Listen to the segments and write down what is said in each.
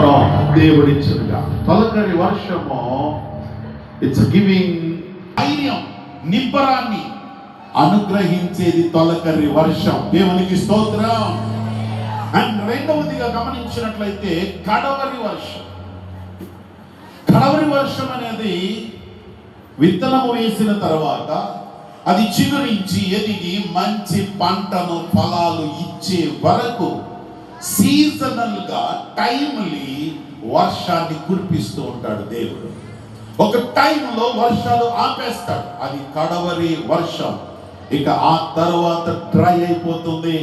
స్తోత్రం దేవుడిచ్చునుగా. తొలకరి వర్షము ఇట్స్ గివింగ్ ధైర్యం, నిబ్బరాన్ని అనుగ్రహించేది తొలకరి వర్షం. దేవునికి స్తోత్రం. అండ్ రెండవదిగా గమనించినట్లయితే కడవరి వర్షం. కడవరి వర్షం అనేది విత్తనము వేసిన తర్వాత అది చిగురించి ఎదిగి మంచి పంటను ఫలాలు ఇచ్చే వరకు సీజనల్ గా టైమ్లీ వర్షాన్ని కురిపిస్తూ ఉంటాడు దేవుడు. ఒక టైంలో వర్షాలు ఆపేస్తాడు, అది కడవరి వర్షం. ఇక ఆ తర్వాత డ్రై అయిపోతుంది.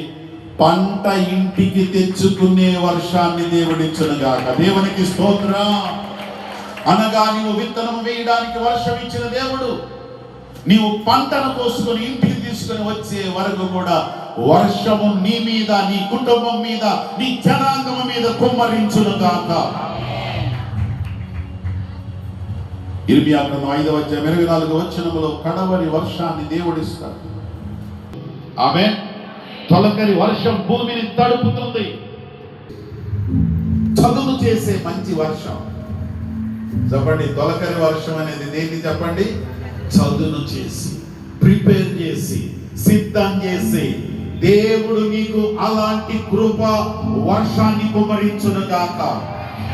పంట ఇంటికి తెచ్చుకునే వర్షాన్ని దేవుడిచ్చునుగాక. దేవునికి స్తోత్రం. అనగా నీవు విత్తనం వేయడానికి వర్షం ఇచ్చిన దేవుడు, నీవు పంటను కోసుకొని ఇంటికి తీసుకొని వచ్చే వరకు కూడా వర్షము నీ మీద, నీ కుటుంబం మీద, నీ జనాంగం మీద కుమ్మరించునుగాక. ఇర్మియా గ్రంథం 5వ అధ్యాయం 24వ వచనములో కడవరి వర్షాన్ని దేవుడిస్తాడు. ఆమేన్. తొలకరి వర్షం భూమిని తడుపుతుంది, చదును చేసే మంచి వర్షం. చెప్పండి, తొలకరి వర్షం అనేది దేన్ని చెప్పండి? చదును చేసి, ప్రిపేర్ చేసి, సిద్ధం చేసి దేవుడు నీకు అలాంటి కృప వర్షాన్ని కుమ్మరించునుగాక.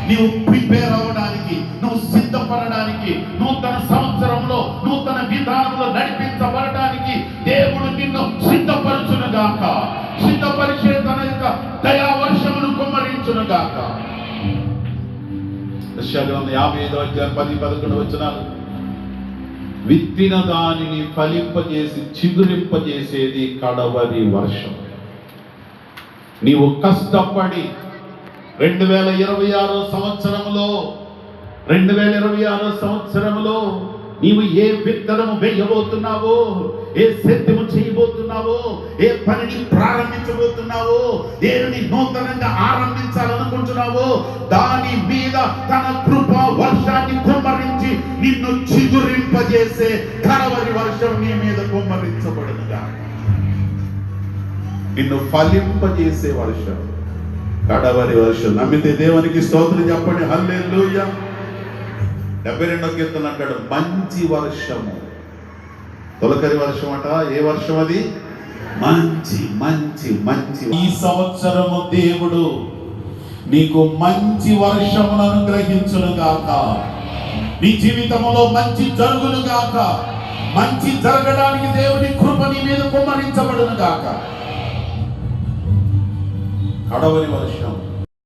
నీవు ప్రిపేర్ అవ్వడానికి, నువ్వు సిద్ధపడడానికి, నూతన సంవత్సరంలో నూతన విధానంలో నడిపించబడడానికి దేవుడు నిన్ను సిద్ధపరచునుగాక. సిద్ధపరిచే తన యొక్క దయా వర్షమును కుమ్మరించునుగాక. యెషయా 55వ అధ్యాయం 10-11 వచనాలు. విత్తిన దానిని ఫలింపజేసి చిగురింపజేసేది కడవరి వర్షం. నీవు కష్టపడి 2026 సంవత్సరంలో నీవు ఏ విత్తనము వేయబోతున్నావో, ఏ సేద్యము చేయబోతున్నావో, ఏ పనిని ప్రారంభించబోతున్నావో, దేనిని నూతనంగా ఆరంభించాలనుకుంటున్నావో దాని మీద తన కృప వర్షాన్ని కుమ్మరించి నిన్ను చిగురింపజేసే కడవరి వర్షం నీ మీద కుమ్మరించబడునుగా. నిన్ను ఫలింపజేసే వర్షం కడవరి వర్షం. నమ్మితే దేవునికి స్తోత్రం చెప్పండి. హల్లెలూయా. 72వ కీర్తన అంటాడు, మంచి వర్షము. తొలకరి వర్షం అట. ఏ వర్షం అది? మంచి మంచి మంచి. ఈ సంవత్సరము దేవుడు నీకు మంచి వర్షమును అనుగ్రహించును గాక. నీ జీవితంలో మంచి జరుగును గాక. మంచి జరగడానికి దేవుని కృప నీ మీద కుమ్మరించబడును గాక. కడవరి వర్షం